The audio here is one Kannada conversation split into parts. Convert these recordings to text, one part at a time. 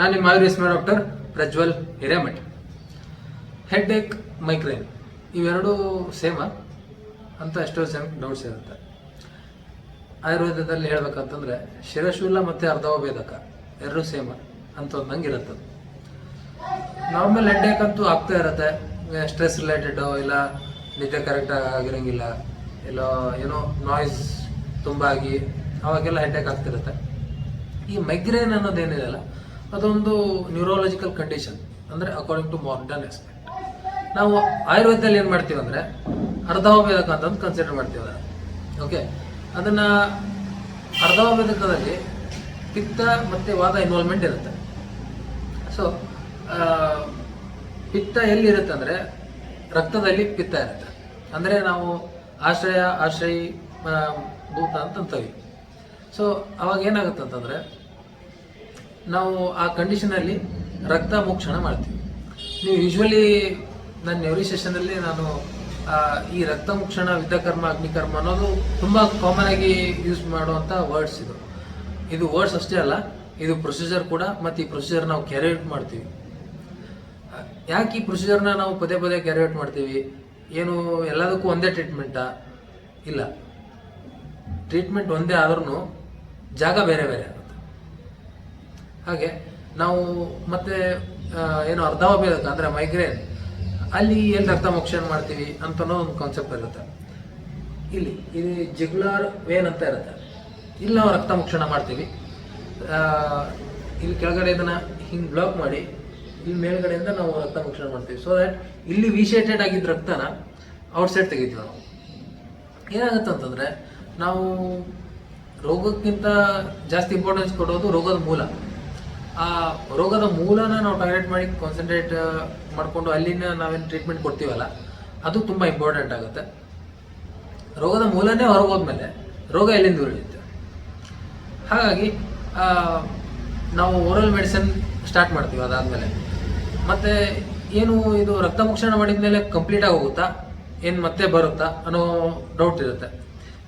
ನಾನು ನಿಮ್ಮ ಆಯುರ್ವೇದ ಡಾಕ್ಟರ್ ಪ್ರಜ್ವಲ್ ಹಿರೇಮಠ್. ಹೆಡ್ ಏಕ್, ಮೈಗ್ರೇನ್ ಇವೆರಡೂ ಸೇಮ ಅಂತ ಎಷ್ಟೋ ಡೌಟ್ಸ್ ಇರುತ್ತೆ. ಆಯುರ್ವೇದದಲ್ಲಿ ಹೇಳ್ಬೇಕಂತಂದ್ರೆ ಶಿರಶೂಲ ಮತ್ತು ಅರ್ಧೋಭೇದಕ ಎರಡೂ ಸೇಮ ಅಂತ ಒಂದಂಗಿರುತ್ತೆ. ನಾರ್ಮಲ್ ಹೆಡ್ ಏಕ್ ಅಂತೂ ಆಗ್ತಾ ಇರುತ್ತೆ, ಸ್ಟ್ರೆಸ್ ರಿಲೇಟೆಡ್, ಇಲ್ಲ ನಿದ್ದೆ ಕರೆಕ್ಟಾಗಿ ಆಗಿರೋಂಗಿಲ್ಲ, ಇಲ್ಲ ಏನೋ ನಾಯ್ಸ್ ತುಂಬ ಆಗಿ ಅವಾಗೆಲ್ಲ ಹೆಡ್ ಏಕ್ ಆಗ್ತಿರುತ್ತೆ. ಈ ಮೈಗ್ರೇನ್ ಅನ್ನೋದೇನಿದೆಯಲ್ಲ ಅದೊಂದು ನ್ಯೂರೋಲಾಜಿಕಲ್ ಕಂಡೀಷನ್, ಅಂದರೆ ಅಕಾರ್ಡಿಂಗ್ ಟು ಮಾಡರ್ನ್ ಎಕ್ಸ್ಪೆಕ್ಟ್. ನಾವು ಆಯುರ್ವೇದದಲ್ಲಿ ಏನು ಮಾಡ್ತೀವಿ ಅಂದರೆ ಅರ್ಧೋಭೇದಕ ಅಂತಂದು ಕನ್ಸಿಡರ್ ಮಾಡ್ತೀವಿ. ಓಕೆ, ಅದನ್ನು ಅರ್ಧೋಭೇದಕದಲ್ಲಿ ಪಿತ್ತ ಮತ್ತು ವಾದ ಇನ್ವಾಲ್ವ್ಮೆಂಟ್ ಇರುತ್ತೆ. ಸೊ ಪಿತ್ತ ಎಲ್ಲಿರುತ್ತೆ ಅಂದರೆ ರಕ್ತದಲ್ಲಿ ಪಿತ್ತ ಇರುತ್ತೆ. ಅಂದರೆ ನಾವು ಆಶ್ರಯಿ ಭೂತ ಅಂತಂತೀವಿ. ಸೊ ಅವಾಗ ಏನಾಗುತ್ತೆ ಅಂತಂದರೆ ನಾವು ಆ ಕಂಡೀಷನಲ್ಲಿ ರಕ್ತ ಮೋಕ್ಷಣ ಮಾಡ್ತೀವಿ. ನೀವು ಯೂಶ್ವಲಿ ನನ್ನ ಎವ್ರಿ ಸೆಷನಲ್ಲಿ ನಾನು ಈ ರಕ್ತ ಮೋಕ್ಷಣ, ವಿದ್ಯಕರ್ಮ, ಅಗ್ನಿಕರ್ಮ ಅನ್ನೋದು ತುಂಬ ಕಾಮನ್ ಆಗಿ ಯೂಸ್ ಮಾಡುವಂಥ ವರ್ಡ್ಸ್. ಇದು ವರ್ಡ್ಸ್ ಅಷ್ಟೇ ಅಲ್ಲ, ಇದು ಪ್ರೊಸೀಜರ್ ಕೂಡ. ಮತ್ತು ಈ ಪ್ರೊಸೀಜರ್ ನಾವು ಕ್ಯಾರಿ ಔಟ್ ಮಾಡ್ತೀವಿ. ಯಾಕೆ ಈ ಪ್ರೊಸೀಜರ್ನ ನಾವು ಪದೇ ಪದೇ ಕ್ಯಾರಿ ಔಟ್ ಮಾಡ್ತೀವಿ? ಏನು ಎಲ್ಲದಕ್ಕೂ ಒಂದೇ ಟ್ರೀಟ್ಮೆಂಟಾ? ಇಲ್ಲ, ಟ್ರೀಟ್ಮೆಂಟ್ ಒಂದೇ ಆದ್ರೂ ಜಾಗ ಬೇರೆ ಬೇರೆ ಆಗುತ್ತೆ. ಹಾಗೆ ನಾವು ಮತ್ತೆ ಏನು ಅರ್ಧೋಭೇದಕ ಅಂದರೆ ಮೈಗ್ರೇನ್, ಅಲ್ಲಿ ಎಲ್ಲಿ ರಕ್ತ ಮೋಕ್ಷಣ ಮಾಡ್ತೀವಿ ಅಂತ ಒಂದು ಕಾನ್ಸೆಪ್ಟ್ ಇರುತ್ತೆ. ಇದು ಜಿಗ್ಯುಲರ್ ವೇನ್ ಅಂತ ಇರುತ್ತೆ, ಇಲ್ಲಿ ನಾವು ರಕ್ತ ಮೋಕ್ಷಣ ಮಾಡ್ತೀವಿ. ಇಲ್ಲಿ ಕೆಳಗಡೆ ಇದನ್ನು ಹಿಂಗೆ ಬ್ಲಾಕ್ ಮಾಡಿ ಇಲ್ಲಿ ಮೇಲ್ಗಡೆಯಿಂದ ನಾವು ರಕ್ತ ಮೋಕ್ಷಣ ಮಾಡ್ತೀವಿ. ಸೊ ದ್ಯಾಟ್ ಇಲ್ಲಿ ವಿಶೇಟೆಡ್ ಆಗಿದ್ದ ರಕ್ತನ ಔಟ್ಸೈಡ್ ತೆಗಿತೀವಿ. ನಾವು ಏನಾಗುತ್ತೆ ಅಂತಂದರೆ ನಾವು ರೋಗಕ್ಕಿಂತ ಜಾಸ್ತಿ ಇಂಪಾರ್ಟೆನ್ಸ್ ಕೊಡೋದು ರೋಗದ ಮೂಲ. ಆ ರೋಗದ ಮೂಲನ ನಾವು ಟಾರ್ಗೆಟ್ ಮಾಡಿ ಕಾನ್ಸಂಟ್ರೇಟ್ ಮಾಡಿಕೊಂಡು ಅಲ್ಲಿನ ನಾವೇನು ಟ್ರೀಟ್ಮೆಂಟ್ ಕೊಡ್ತೀವಲ್ಲ ಅದು ತುಂಬ ಇಂಪಾರ್ಟೆಂಟ್ ಆಗುತ್ತೆ. ರೋಗದ ಮೂಲನೇ ಹೊರಗೋದ್ಮೇಲೆ ರೋಗ ಎಲ್ಲಿಂದ ಉಳಿಯುತ್ತೆ. ಹಾಗಾಗಿ ನಾವು ಓರಲ್ ಮೆಡಿಸಿನ್ ಸ್ಟಾರ್ಟ್ ಮಾಡ್ತೀವಿ. ಅದಾದಮೇಲೆ ಮತ್ತು ಏನು ಇದು ರಕ್ತ ಮೋಕ್ಷಣ ಮಾಡಿದ ಮೇಲೆ ಕಂಪ್ಲೀಟಾಗಿ ಹೋಗುತ್ತಾ, ಏನು ಮತ್ತೆ ಬರುತ್ತಾ ಅನ್ನೋ ಡೌಟ್ ಇರುತ್ತೆ.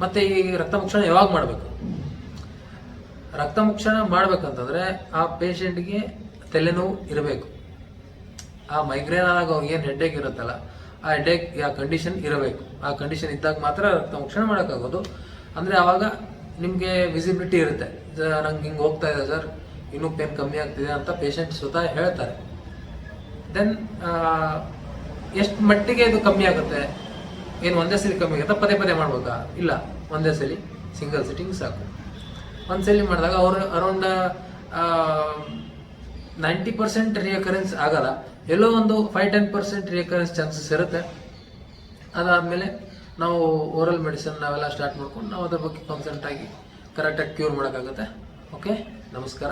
ಮತ್ತು ಈ ರಕ್ತ ಮೋಕ್ಷಣ ಯಾವಾಗ ಮಾಡಬೇಕು? ರಕ್ತ ಮೋಕ್ಷಣ ಮಾಡ್ಬೇಕಂತಂದರೆ ಆ ಪೇಷಂಟ್ಗೆ ತಲೆನೋವು ಇರಬೇಕು. ಆ ಮೈಗ್ರೇನ್ ಆದಾಗ ಅವ್ರಿಗೆ ಏನು ಹೆಡ್ಡೇಕ್ ಇರುತ್ತಲ್ಲ, ಆ ಹೆಡ್ಡೇಕ್ ಆ ಕಂಡೀಷನ್ ಇರಬೇಕು. ಆ ಕಂಡೀಷನ್ ಇದ್ದಾಗ ಮಾತ್ರ ರಕ್ತ ಮೋಕ್ಷಣ ಮಾಡೋಕ್ಕಾಗೋದು. ಅಂದರೆ ಆವಾಗ ನಿಮಗೆ ವಿಸಿಬಿಲಿಟಿ ಇರುತ್ತೆ, ನಂಗೆ ಹಿಂಗೆ ಹೋಗ್ತಾ ಇದೆ ಸರ್, ಇನ್ನೂ ಪೇನ್ ಕಮ್ಮಿ ಆಗ್ತಿದೆ ಅಂತ ಪೇಷಂಟ್ ಸ್ವತಃ ಹೇಳ್ತಾರೆ. ದೆನ್ ಎಷ್ಟು ಮಟ್ಟಿಗೆ ಇದು ಕಮ್ಮಿ ಆಗುತ್ತೆ? ಏನು ಒಂದೇ ಸಲ ಕಮ್ಮಿ ಆಗುತ್ತೆ? ಪದೇ ಪದೇ ಮಾಡ್ಬೇಕಾ? ಇಲ್ಲ, ಒಂದೇ ಸಲ ಸಿಂಗಲ್ ಸಿಟ್ಟಿಂಗ್ ಸಾಕು. ಒಂದು ಸಲ ಮಾಡಿದಾಗ ಅವರು ಅರೌಂಡ್ 90% ರಿಯಕರೆನ್ಸ್ ಆಗಲ್ಲ, ಎಲ್ಲೋ ಒಂದು 5-10% ರಿಯಕರೆನ್ಸ್ ಚಾನ್ಸಸ್ ಇರುತ್ತೆ. ಅದಾದಮೇಲೆ ನಾವು ಓರಲ್ ಮೆಡಿಸಿನ್ ನಾವೆಲ್ಲ ಸ್ಟಾರ್ಟ್ ಮಾಡ್ಕೊಂಡು ನಾವು ಅದ್ರ ಬಗ್ಗೆ ಕಾನ್ಸಂಟ್ರೇಟ್ ಆಗಿ ಕರೆಕ್ಟಾಗಿ ಕ್ಯೂರ್ ಮಾಡೋಕ್ಕಾಗುತ್ತೆ. ಓಕೆ, ನಮಸ್ಕಾರ.